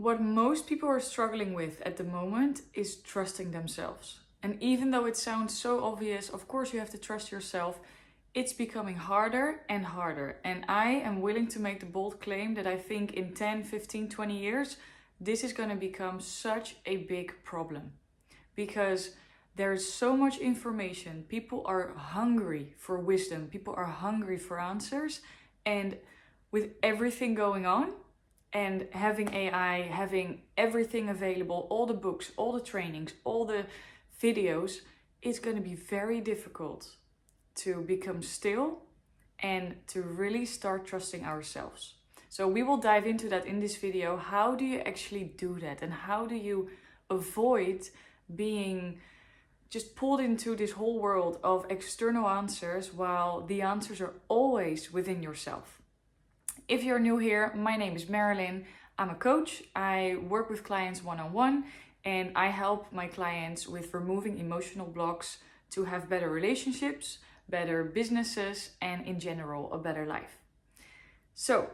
what most people are struggling with at the moment is trusting themselves. And even though it sounds so obvious, of course you have to trust yourself, it's becoming harder and harder. And I am willing to make the bold claim that I think in 10, 15, 20 years, this is going to become such a big problem. Because there is so much information. People are hungry for wisdom. People are hungry for answers. And with everything going on, and having AI, having everything available, all the books, all the trainings, all the videos, it's going to be very difficult to become still and to really start trusting ourselves. So we will dive into that in this video. How do you actually do that? And how do you avoid being just pulled into this whole world of external answers while the answers are always within yourself? If you're new here, my name is Marilyn. I'm a coach. I work with clients one-on-one, and I help my clients with removing emotional blocks to have better relationships, better businesses, and in general, a better life. So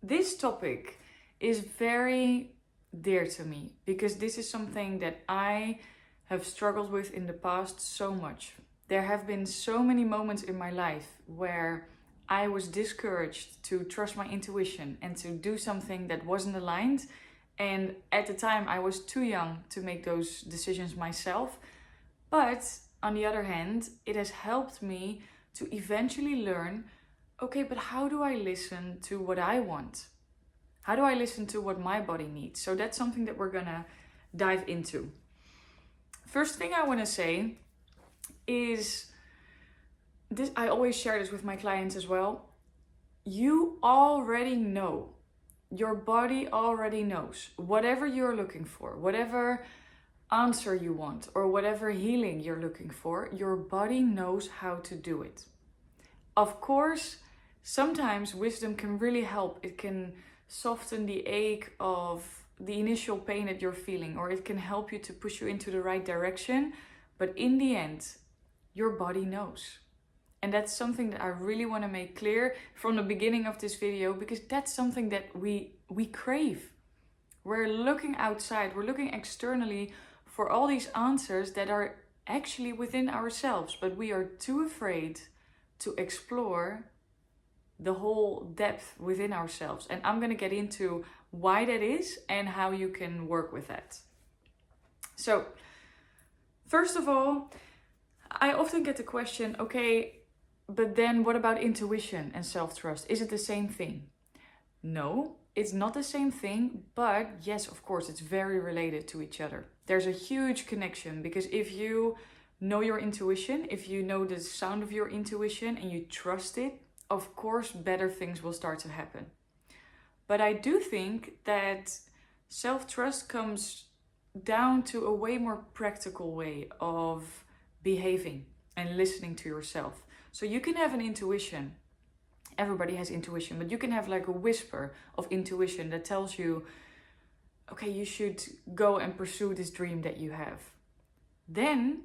this topic is very dear to me because this is something that I have struggled with in the past so much. There have been so many moments in my life where I was discouraged to trust my intuition and to do something that wasn't aligned. And at the time, I was too young to make those decisions myself. But on the other hand, it has helped me to eventually learn, okay, but how do I listen to what I want? How do I listen to what my body needs? So that's something that we're gonna dive into. First thing I wanna say is, this, I always share this with my clients as well. You already know. Your body already knows. Whatever you're looking for, whatever answer you want, or whatever healing you're looking for, your body knows how to do it. Of course, sometimes wisdom can really help. It can soften the ache of the initial pain that you're feeling, or it can help you to push you into the right direction. But in the end, your body knows. And that's something that I really want to make clear from the beginning of this video, because that's something that we crave. We're looking outside, we're looking externally for all these answers that are actually within ourselves, but we are too afraid to explore the whole depth within ourselves. And I'm going to get into why that is and how you can work with that. So, first of all, I often get the question, okay, but then what about intuition and self-trust? Is it the same thing? No, it's not the same thing, but yes, of course, it's very related to each other. There's a huge connection, because if you know your intuition, if you know the sound of your intuition and you trust it, of course, better things will start to happen. But I do think that self-trust comes down to a way more practical way of behaving and listening to yourself. So you can have an intuition. Everybody has intuition, but you can have like a whisper of intuition that tells you, okay, you should go and pursue this dream that you have. Then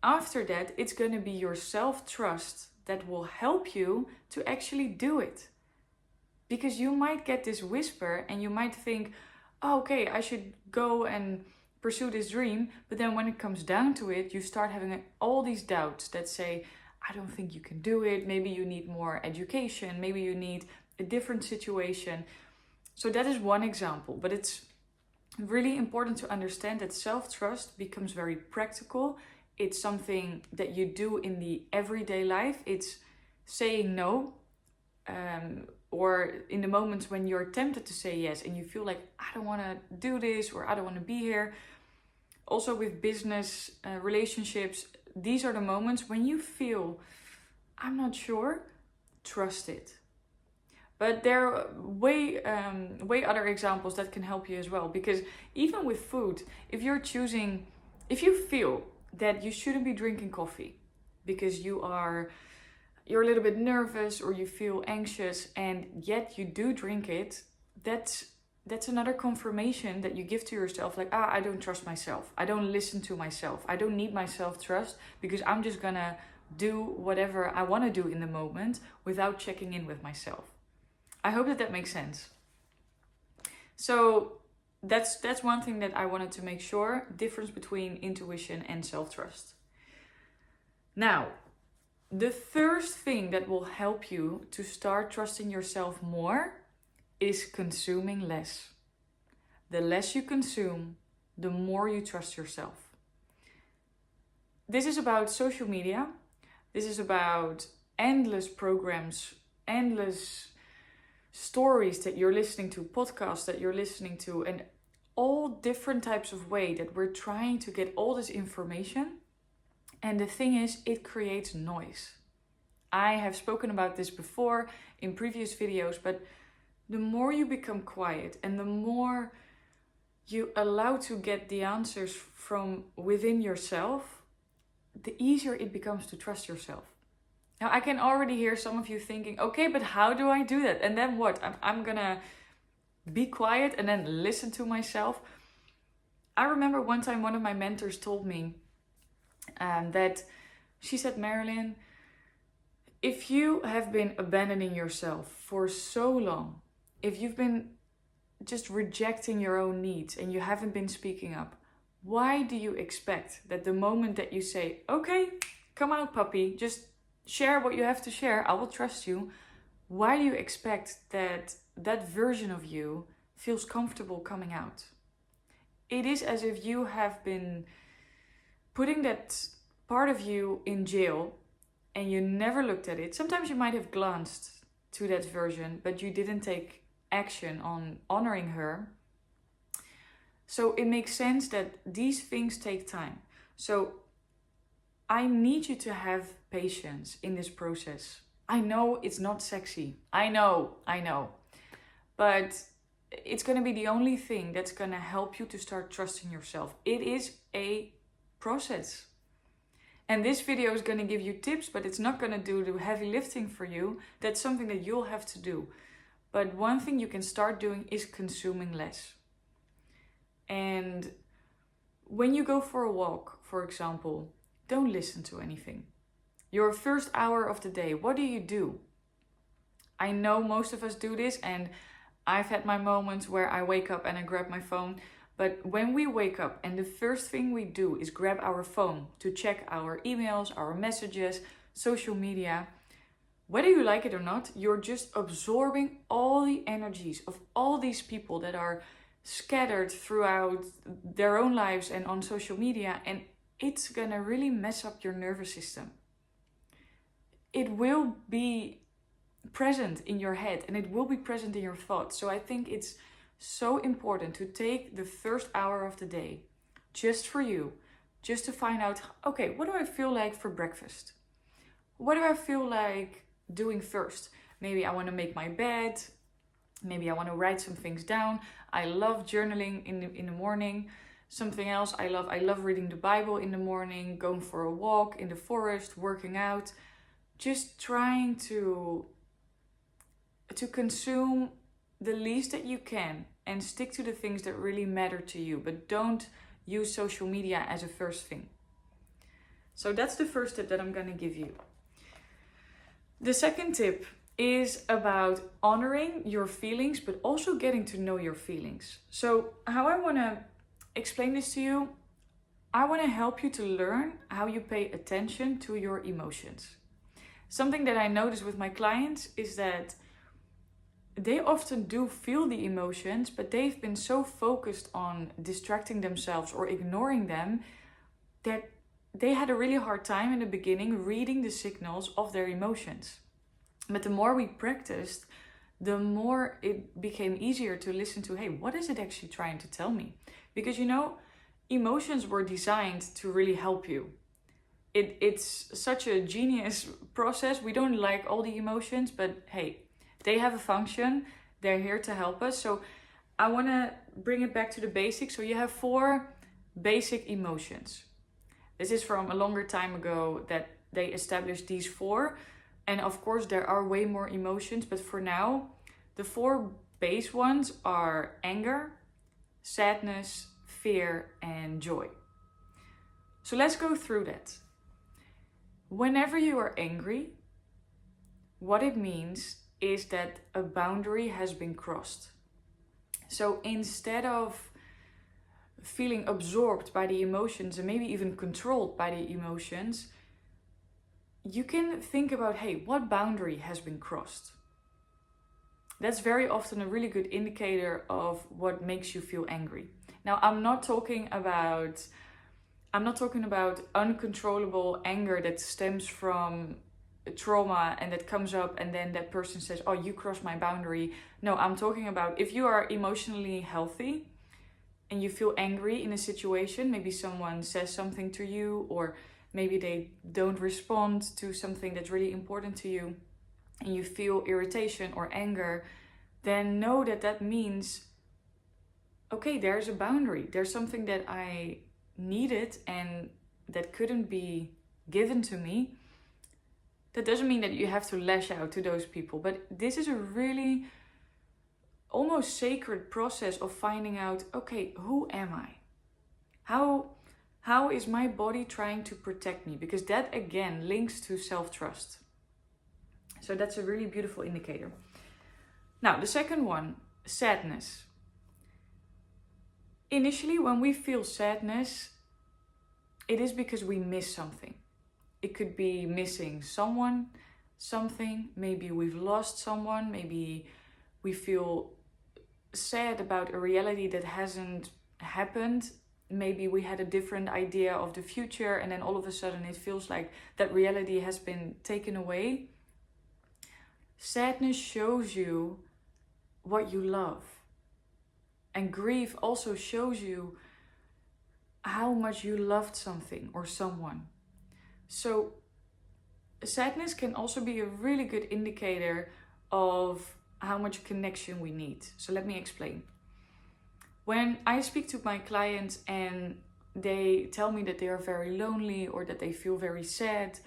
after that, it's going to be your self-trust that will help you to actually do it. Because you might get this whisper and you might think, oh, okay, I should go and pursue this dream. But then when it comes down to it, you start having all these doubts that say, I don't think you can do it. Maybe you need more education. Maybe you need a different situation. So that is one example. But it's really important to understand that self-trust becomes very practical. It's something that you do in the everyday life. It's saying no. Or in the moments when you're tempted to say yes and you feel like, I don't want to do this, or I don't want to be here. Also with business, relationships, these are the moments when you feel, I'm not sure, trust it. But there are way other examples that can help you as well. Because even with food, if you feel that you shouldn't be drinking coffee because you're a little bit nervous or you feel anxious, and yet you do drink it, that's another confirmation that you give to yourself, like, I don't trust myself. I don't listen to myself. I don't need my self-trust because I'm just gonna do whatever I want to do in the moment without checking in with myself. I hope that makes sense. So that's one thing that I wanted to make sure, difference between intuition and self-trust. Now, the first thing that will help you to start trusting yourself more is consuming less. The less you consume, the more you trust yourself. This is about social media. This is about endless programs, endless stories that you're listening to, podcasts that you're listening to, and all different types of way that we're trying to get all this information. And the thing is, it creates noise. I have spoken about this before in previous videos, but the more you become quiet and the more you allow to get the answers from within yourself, the easier it becomes to trust yourself. Now, I can already hear some of you thinking, okay, but how do I do that? And then what? I'm gonna be quiet and then listen to myself. I remember one time one of my mentors told me that she said, Marilyn, if you have been abandoning yourself for so long, if you've been just rejecting your own needs and you haven't been speaking up, why do you expect that the moment that you say, okay, come out, puppy, just share what you have to share, I will trust you, why do you expect that that version of you feels comfortable coming out? It is as if you have been putting that part of you in jail and you never looked at it. Sometimes you might have glanced to that version, but you didn't take action on honoring her. So it makes sense that these things take time. So I need you to have patience in this process. I know it's not sexy. I know. But it's going to be the only thing that's going to help you to start trusting yourself. It is a process. And this video is going to give you tips, but it's not going to do the heavy lifting for you. That's something that you'll have to do. But one thing you can start doing is consuming less. And when you go for a walk, for example, don't listen to anything. Your first hour of the day, what do? I know most of us do this, and I've had my moments where I wake up and I grab my phone. But when we wake up and the first thing we do is grab our phone to check our emails, our messages, social media, whether you like it or not, you're just absorbing all the energies of all these people that are scattered throughout their own lives and on social media, and it's gonna really mess up your nervous system. It will be present in your head and it will be present in your thoughts. So I think it's so important to take the first hour of the day just for you, just to find out, okay, what do I feel like for breakfast? What do I feel like doing first? Maybe I want to make my bed. Maybe I want to write some things down. I love journaling in the morning. Something else I love reading the Bible in the morning, going for a walk in the forest, working out. Just trying to consume the least that you can and stick to the things that really matter to you, but don't use social media as a first thing. So that's the first tip that I'm going to give you. The second tip is about honoring your feelings, but also getting to know your feelings. So how I want to explain this to you, I want to help you to learn how you pay attention to your emotions. Something that I notice with my clients is that they often do feel the emotions, but they've been so focused on distracting themselves or ignoring them that they had a really hard time in the beginning reading the signals of their emotions. But the more we practiced, the more it became easier to listen to, hey, what is it actually trying to tell me? Because, emotions were designed to really help you. It's such a genius process. We don't like all the emotions, but hey, they have a function. They're here to help us. So I want to bring it back to the basics. So you have 4 basic emotions. This is from a longer time ago that they established these 4. And of course, there are way more emotions. But for now, the 4 base ones are anger, sadness, fear, and joy. So let's go through that. Whenever you are angry, what it means is that a boundary has been crossed. So instead of feeling absorbed by the emotions and maybe even controlled by the emotions, you can think about, hey, what boundary has been crossed? That's very often a really good indicator of what makes you feel angry. Now, I'm not talking about uncontrollable anger that stems from trauma and that comes up and then that person says, oh, you crossed my boundary. No, I'm talking about if you are emotionally healthy and you feel angry in a situation, maybe someone says something to you, or maybe they don't respond to something that's really important to you, and you feel irritation or anger, then know that that means, okay, there's a boundary. There's something that I needed and that couldn't be given to me. That doesn't mean that you have to lash out to those people, but this is a really almost sacred process of finding out, okay, who am I? How is my body trying to protect me? Because that again links to self-trust. So that's a really beautiful indicator. Now, the second one, sadness. Initially, when we feel sadness, it is because we miss something. It could be missing someone, something, maybe we've lost someone, maybe we feel sad about a reality that hasn't happened. Maybe we had a different idea of the future and then all of a sudden it feels like that reality has been taken away. Sadness shows you what you love. And grief also shows you how much you loved something or someone. So sadness can also be a really good indicator of how much connection we need. So let me explain. When I speak to my clients and they tell me that they are very lonely or that they feel very sad,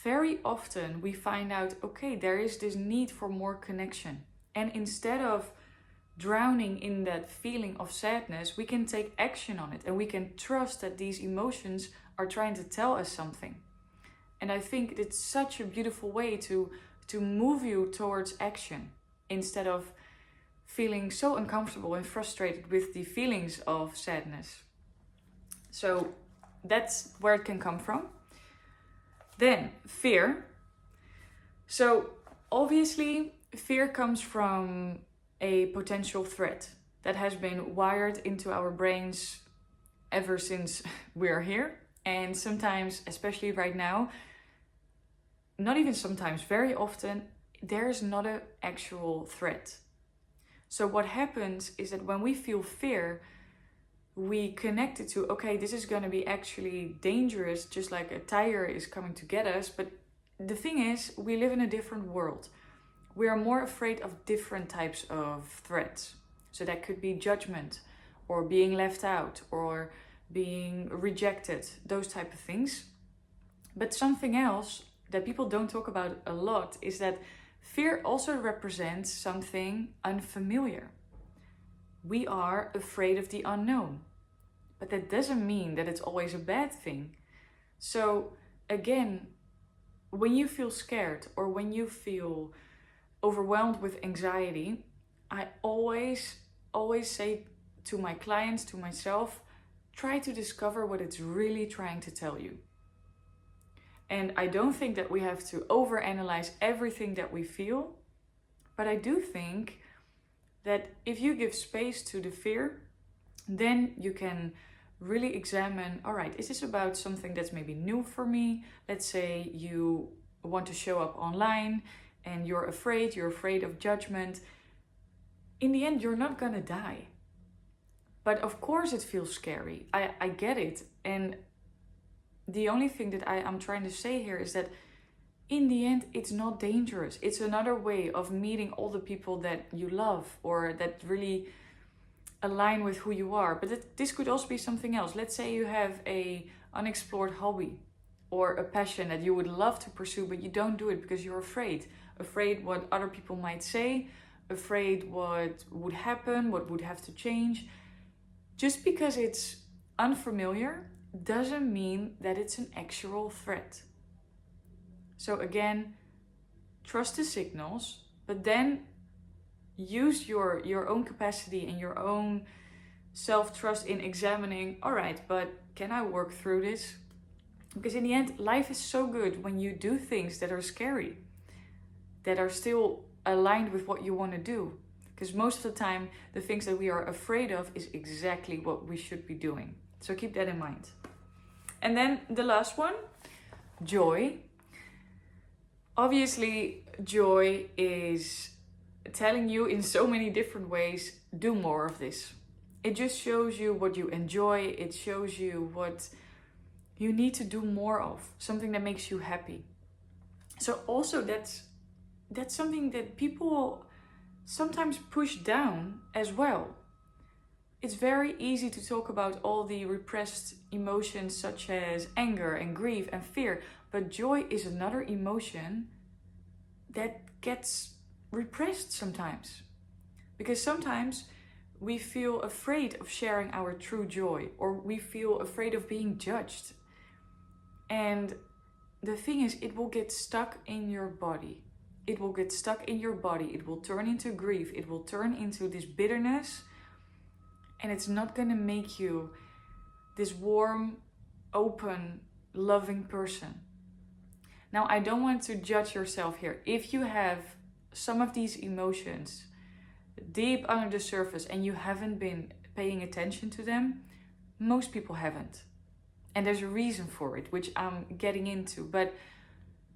very often we find out, okay, there is this need for more connection. And instead of drowning in that feeling of sadness, we can take action on it and we can trust that these emotions are trying to tell us something. And I think it's such a beautiful way to move you towards action instead of feeling so uncomfortable and frustrated with the feelings of sadness. So that's where it can come from. Then fear. So obviously fear comes from a potential threat that has been wired into our brains ever since we're here. And sometimes, especially right now, not even sometimes, very often, there's not an actual threat. So what happens is that when we feel fear, we connect it to, okay, this is going to be actually dangerous, just like a tiger is coming to get us. But the thing is, we live in a different world. We are more afraid of different types of threats. So that could be judgment or being left out or being rejected, those type of things. But something else that people don't talk about a lot is that fear also represents something unfamiliar. We are afraid of the unknown, but that doesn't mean that it's always a bad thing. So again, when you feel scared or when you feel overwhelmed with anxiety, I always say to my clients, to myself, try to discover what it's really trying to tell you. And I don't think that we have to overanalyze everything that we feel, but I do think that if you give space to the fear, then you can really examine, all right, is this about something that's maybe new for me? Let's say you want to show up online and you're afraid of judgment. In the end, you're not gonna die. But of course it feels scary. I get it. And the only thing that I'm trying to say here is that in the end, it's not dangerous. It's another way of meeting all the people that you love or that really align with who you are. But this could also be something else. Let's say you have a unexplored hobby or a passion that you would love to pursue, but you don't do it because you're afraid what other people might say, afraid what would happen, what would have to change. Just because it's unfamiliar doesn't mean that it's an actual threat. So again, trust the signals, but then use your own capacity and your own self-trust in examining, all right, but can I work through this? Because in the end, life is so good when you do things that are scary, that are still aligned with what you want to do. Because most of the time, the things that we are afraid of is exactly what we should be doing. So keep that in mind. And then the last one, joy. Obviously, joy is telling you in so many different ways, do more of this. It just shows you what you enjoy. It shows you what you need to do more of, something that makes you happy. So also that's something that people sometimes push down as well. It's very easy to talk about all the repressed emotions such as anger and grief and fear, but joy is another emotion that gets repressed sometimes. Because sometimes we feel afraid of sharing our true joy, or we feel afraid of being judged. And the thing is, it will get stuck in your body. It will get stuck in your body. It will turn into grief. It will turn into this bitterness. And it's not going to make you this warm, open, loving person. Now, I don't want to judge yourself here. If you have some of these emotions deep under the surface and you haven't been paying attention to them, most people haven't. And there's a reason for it, which I'm getting into. But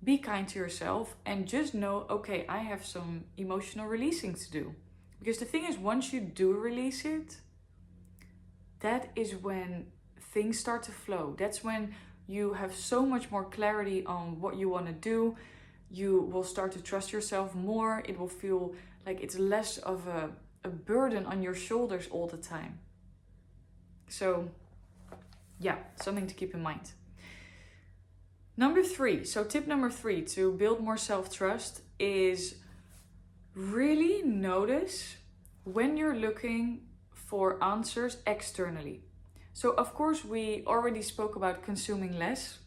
be kind to yourself and just know, okay, I have some emotional releasing to do. Because the thing is, once you do release it, that is when things start to flow. That's when you have so much more clarity on what you want to do. You will start to trust yourself more. It will feel like it's less of a burden on your shoulders all the time. So yeah, something to keep in mind. Number 3, so tip number 3 to build more self-trust is really notice when you're looking for answers externally. So of course we already spoke about consuming less,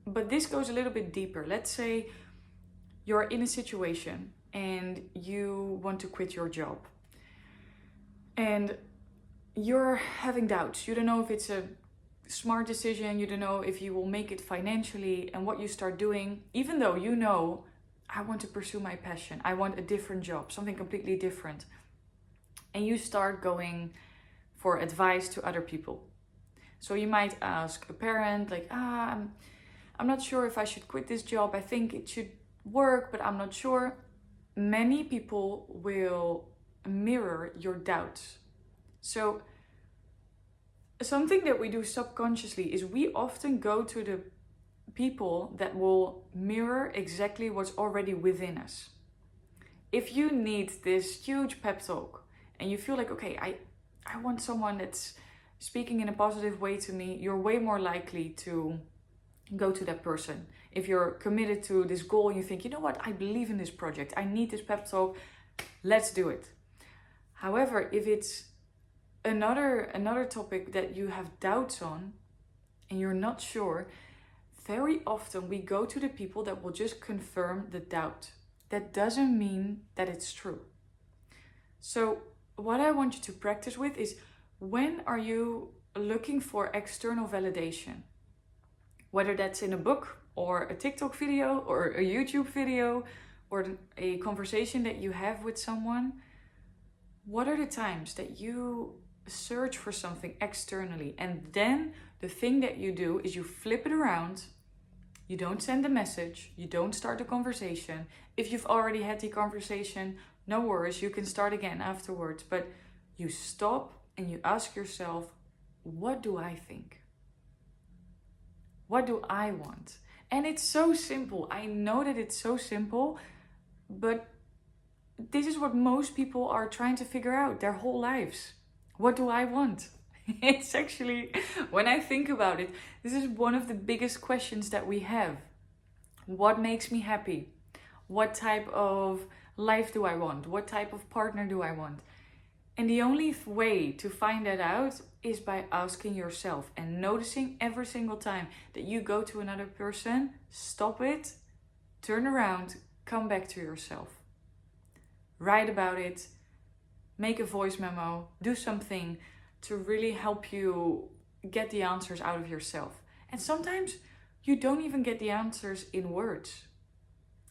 but this goes a little bit deeper. Let's say you're in a situation and you want to quit your job and you're having doubts. You don't know if it's a smart decision. You don't know if you will make it financially. And what you start doing, even though you know, I want to pursue my passion, I want a different job, something completely different. And you start going for advice to other people. So you might ask a parent, like, I'm not sure if I should quit this job. I think it should work, but I'm not sure. Many people will mirror your doubts. So something that we do subconsciously is we often go to the people that will mirror exactly what's already within us. If you need this huge pep talk and you feel like, okay, I want someone that's speaking in a positive way to me, you're way more likely to go to that person. If you're committed to this goal and you think, you know what, I believe in this project, I need this pep talk, let's do it. However, if it's another topic that you have doubts on and you're not sure, very often we go to the people that will just confirm the doubt. That doesn't mean that it's true. So what I want you to practice with is, when are you looking for external validation? Whether that's in a book or a TikTok video or a YouTube video or a conversation that you have with someone, what are the times that you search for something externally? And then the thing that you do is you flip it around. You don't send a message. You don't start a conversation. If you've already had the conversation, no worries, you can start again afterwards. But you stop and you ask yourself, what do I think? What do I want? And it's so simple. I know that it's so simple, but this is what most people are trying to figure out their whole lives. What do I want? It's actually, when I think about it, this is one of the biggest questions that we have. What makes me happy? What type of life do I want? What type of partner do I want? And the only way to find that out is by asking yourself and noticing every single time that you go to another person, stop it, turn around, come back to yourself. Write about it, make a voice memo, do something to really help you get the answers out of yourself. And sometimes you don't even get the answers in words.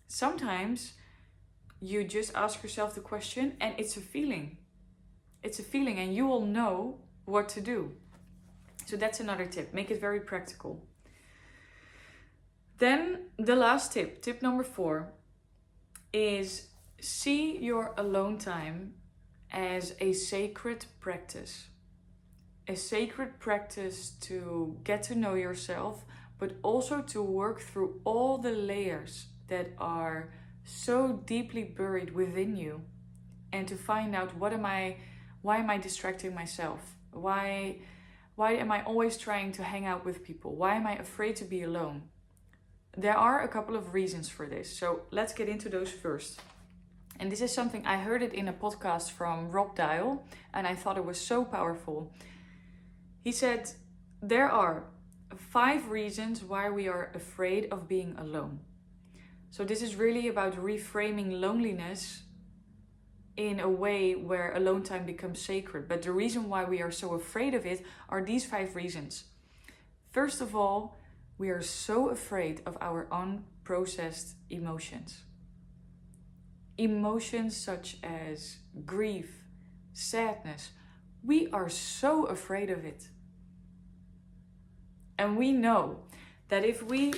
Sometimes you just ask yourself the question and it's a feeling. It's a feeling and you will know what to do. So that's another tip. Make it very practical. Then the last tip, tip number 4, is see your alone time as a sacred practice. A sacred practice to get to know yourself, but also to work through all the layers that are so deeply buried within you, and to find out why am I distracting myself? Why am I always trying to hang out with people? Why am I afraid to be alone? There are a couple of reasons for this. So let's get into those first. And this is something I heard it in a podcast from Rob Dial, and I thought it was so powerful. He said, there are 5 reasons why we are afraid of being alone. So this is really about reframing loneliness in a way where alone time becomes sacred. But the reason why we are so afraid of it are these 5 reasons. First of all, we are so afraid of our unprocessed emotions. Emotions such as grief, sadness. We are so afraid of it. And we know that if we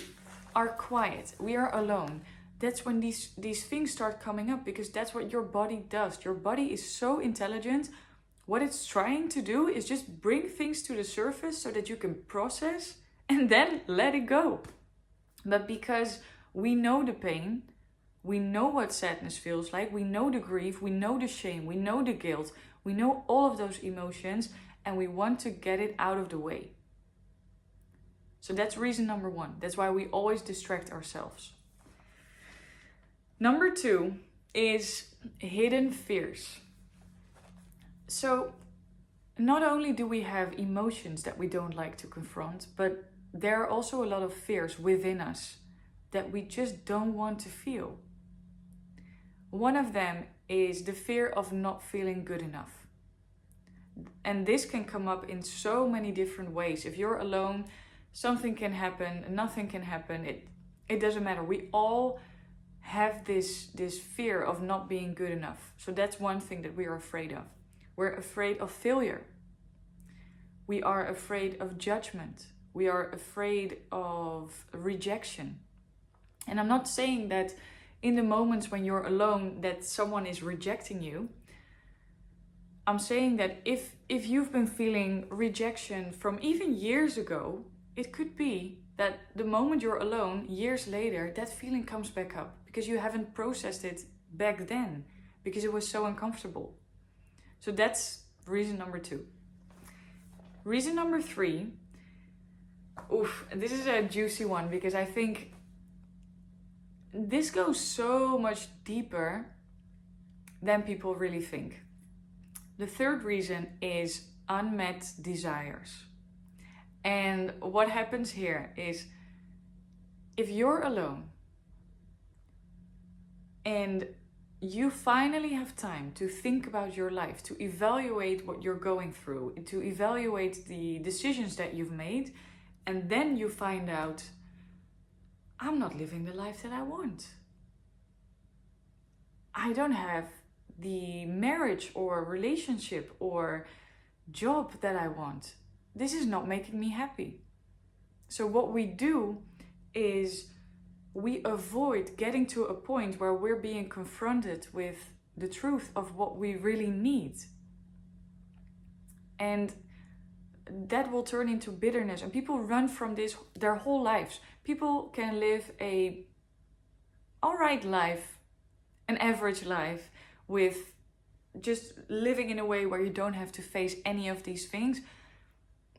are quiet, we are alone, that's when these things start coming up, because that's what your body does. Your body is so intelligent. What it's trying to do is just bring things to the surface so that you can process and then let it go. But because we know the pain, we know what sadness feels like, we know the grief, we know the shame, we know the guilt, we know all of those emotions, and we want to get it out of the way. So that's reason number 1. That's why we always distract ourselves. Number 2 is hidden fears. So not only do we have emotions that we don't like to confront, but there are also a lot of fears within us that we just don't want to feel. One of them is the fear of not feeling good enough. And this can come up in so many different ways. If you're alone, something can happen, nothing can happen. It doesn't matter. We all have this fear of not being good enough. So that's one thing that we are afraid of. We're afraid of failure. We are afraid of judgment. We are afraid of rejection. And I'm not saying that in the moments when you're alone that someone is rejecting you. I'm saying that if you've been feeling rejection from even years ago, it could be that the moment you're alone, years later, that feeling comes back up because you haven't processed it back then, because it was so uncomfortable. So that's reason number 2. Reason number 3, this is a juicy one, because I think this goes so much deeper than people really think. The 3rd reason is unmet desires. And what happens here is, if you're alone and you finally have time to think about your life, to evaluate what you're going through, to evaluate the decisions that you've made, and then you find out, I'm not living the life that I want. I don't have the marriage or relationship or job that I want. This is not making me happy. So what we do is we avoid getting to a point where we're being confronted with the truth of what we really need. And that will turn into bitterness, and people run from this their whole lives. People can live a alright life, an average life, with just living in a way where you don't have to face any of these things.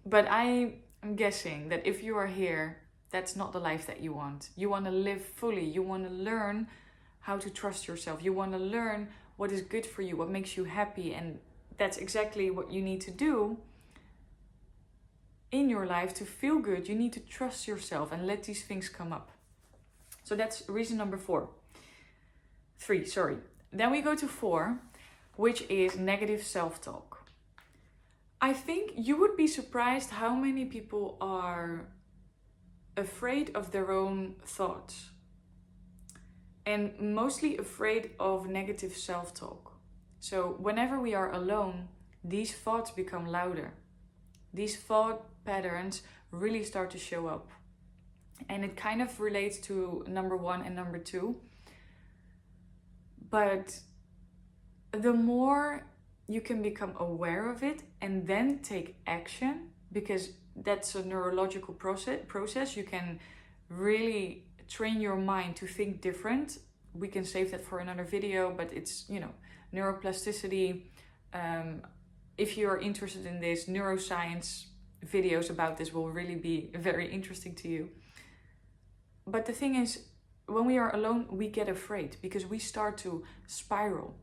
But I am guessing that if you are here, that's not the life that you want. You want to live fully. You want to learn how to trust yourself. You want to learn what is good for you, what makes you happy. And that's exactly what you need to do in your life to feel good. You need to trust yourself and let these things come up. So that's reason number 3. Then we go to 4, which is negative self-talk. I think you would be surprised how many people are afraid of their own thoughts and mostly afraid of negative self-talk. So whenever we are alone, these thoughts become louder. These thought patterns really start to show up. And it kind of relates to number 1 and number 2. But the more you can become aware of it and then take action, because that's a neurological process. You can really train your mind to think different. We can save that for another video, but it's, neuroplasticity. If you're interested in this, neuroscience videos about this will really be very interesting to you. But the thing is, when we are alone, we get afraid because we start to spiral.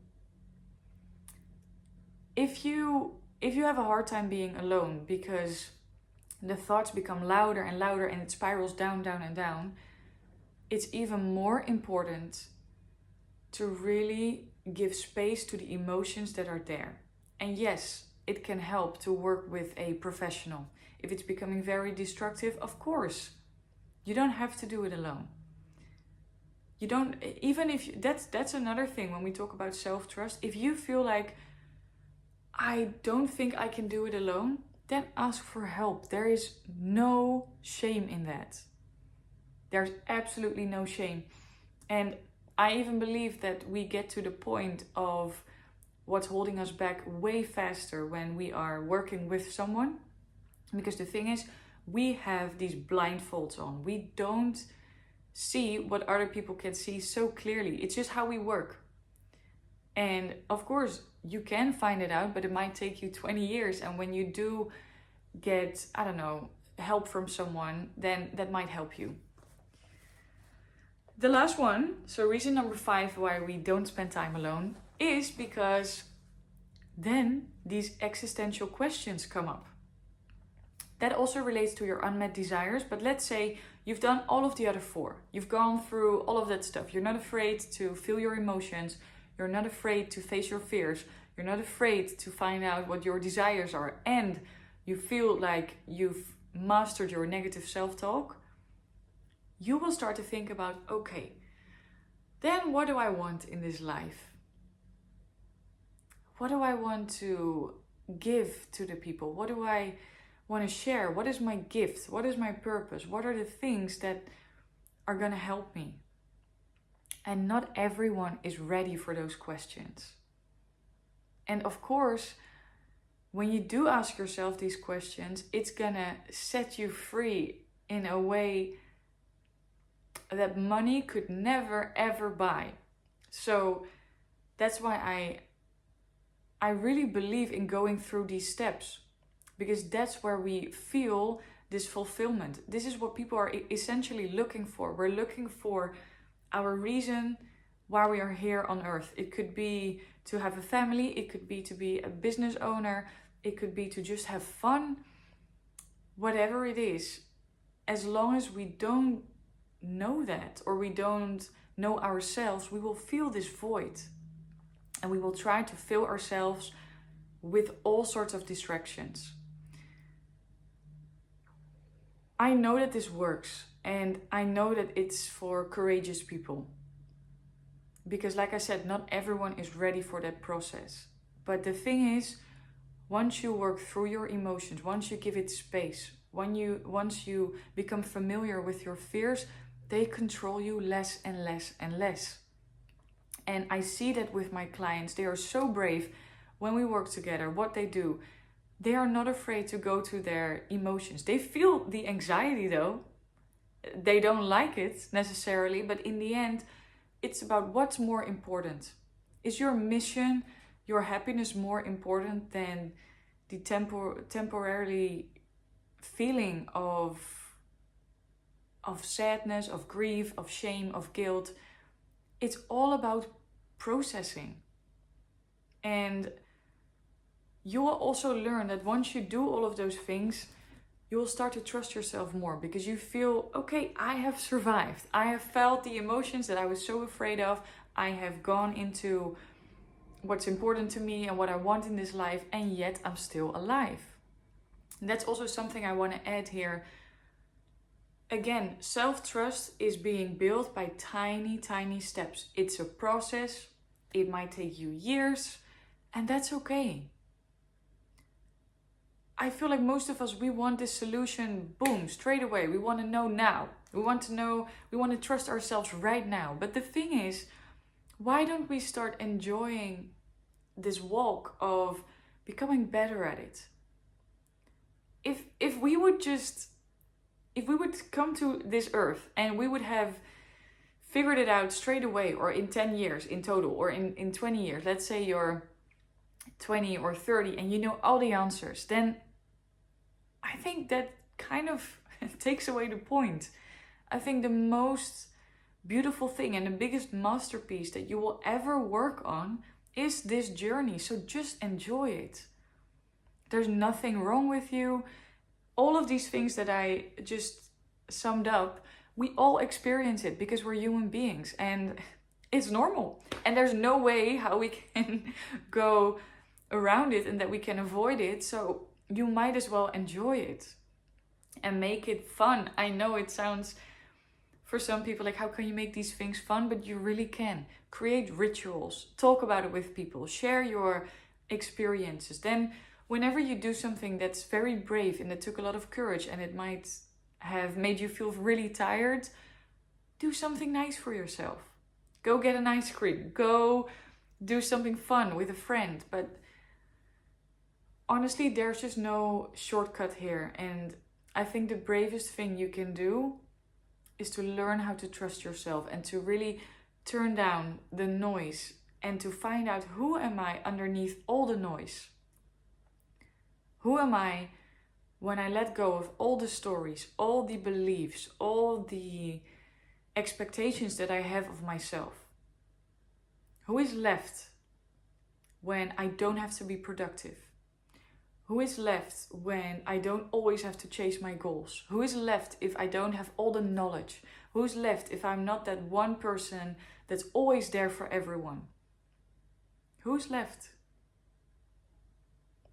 If you have a hard time being alone because the thoughts become louder and louder and it spirals down, down and down, it's even more important to really give space to the emotions that are there. And yes, it can help to work with a professional. If it's becoming very destructive, of course, you don't have to do it alone. You don't, even if, that's another thing when we talk about self-trust. If you feel like, I don't think I can do it alone, then ask for help. There is no shame in that. There's absolutely no shame. And I even believe that we get to the point of what's holding us back way faster when we are working with someone. Because the thing is, we have these blindfolds on. We don't see what other people can see so clearly. It's just how we work. And of course, you can find it out, but it might take you 20 years. And when you do get, help from someone, then that might help you. The last one, so reason number 5 why we don't spend time alone, is because then these existential questions come up. That also relates to your unmet desires, but let's say you've done all of the other 4. You've gone through all of that stuff. You're not afraid to feel your emotions. You're not afraid to face your fears. You're not afraid to find out what your desires are. And you feel like you've mastered your negative self-talk. You will start to think about, okay, then what do I want in this life? What do I want to give to the people? What do I want to share? What is my gift? What is my purpose? What are the things that are going to help me? And not everyone is ready for those questions. And of course, when you do ask yourself these questions, it's going to set you free in a way that money could never ever buy. So that's why I really believe in going through these steps, because that's where we feel this fulfillment. This is what people are essentially looking for. We're looking for our reason why we are here on earth. It could be to have a family, it could be to be a business owner, it could be to just have fun, whatever it is. As long as we don't know that, or we don't know ourselves, we will feel this void. And we will try to fill ourselves with all sorts of distractions. I know that this works, and I know that it's for courageous people. Because like I said, not everyone is ready for that process. But the thing is, once you work through your emotions, once you give it space, once you become familiar with your fears, they control you less and less and less. And I see that with my clients. They are so brave when we work together. What they do, they are not afraid to go to their emotions. They feel the anxiety though. They don't like it necessarily, but in the end, it's about what's more important. Is your mission, your happiness more important than the temporarily feeling of sadness, of grief, of shame, of guilt? It's all about processing. And you will also learn that once you do all of those things, you will start to trust yourself more, because you feel, okay, I have survived. I have felt the emotions that I was so afraid of. I have gone into what's important to me and what I want in this life, and yet I'm still alive. And that's also something I want to add here. Again, self-trust is being built by tiny, tiny steps. It's a process. It might take you years, and that's okay. I feel like most of us, we want this solution, boom, straight away. We want to know now. We want to trust ourselves right now. But the thing is, why don't we start enjoying this walk of becoming better at it? If we would come to this earth and we would have figured it out straight away, or in 10 years in total, or in 20 years, let's say you're 20 or 30 and you know all the answers, then I think that kind of takes away the point. I think the most beautiful thing and the biggest masterpiece that you will ever work on is this journey. So just enjoy it. There's nothing wrong with you. All of these things that I just summed up, we all experience it because we're human beings and it's normal. And there's no way how we can go around it and that we can avoid it. So you might as well enjoy it and make it fun. I know it sounds for some people like, how can you make these things fun? But you really can. Create rituals, talk about it with people, share your experiences. Then whenever you do something that's very brave and that took a lot of courage and it might have made you feel really tired, do something nice for yourself. Go get an ice cream. Go do something fun with a friend. But honestly, there's just no shortcut here. And I think the bravest thing you can do is to learn how to trust yourself and to really turn down the noise and to find out, who am I underneath all the noise? Who am I when I let go of all the stories, all the beliefs, all the expectations that I have of myself? Who is left when I don't have to be productive? Who is left when I don't always have to chase my goals? Who is left if I don't have all the knowledge? Who's left if I'm not that one person that's always there for everyone? Who's left?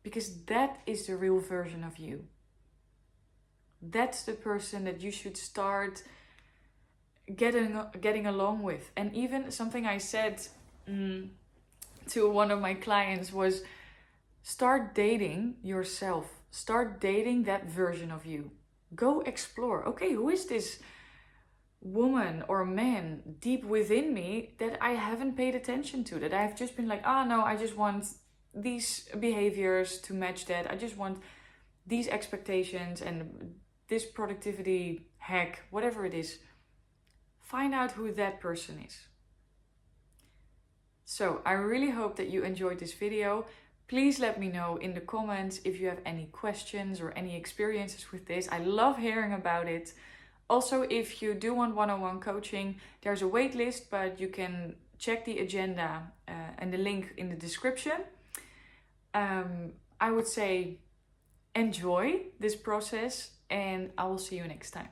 Because that is the real version of you. That's the person that you should start getting along with. And even something I said to one of my clients was, start dating yourself. Start dating that version of you. Go explore. Okay, who is this woman or man deep within me that I haven't paid attention to? That I've just been like, no, I just want these behaviors to match that. I just want these expectations and this productivity hack, whatever it is. Find out who that person is. So I really hope that you enjoyed this video. Please let me know in the comments if you have any questions or any experiences with this. I love hearing about it. Also, if you do want one-on-one coaching, there's a wait list, but you can check the agenda and the link in the description. I would say enjoy this process and I will see you next time.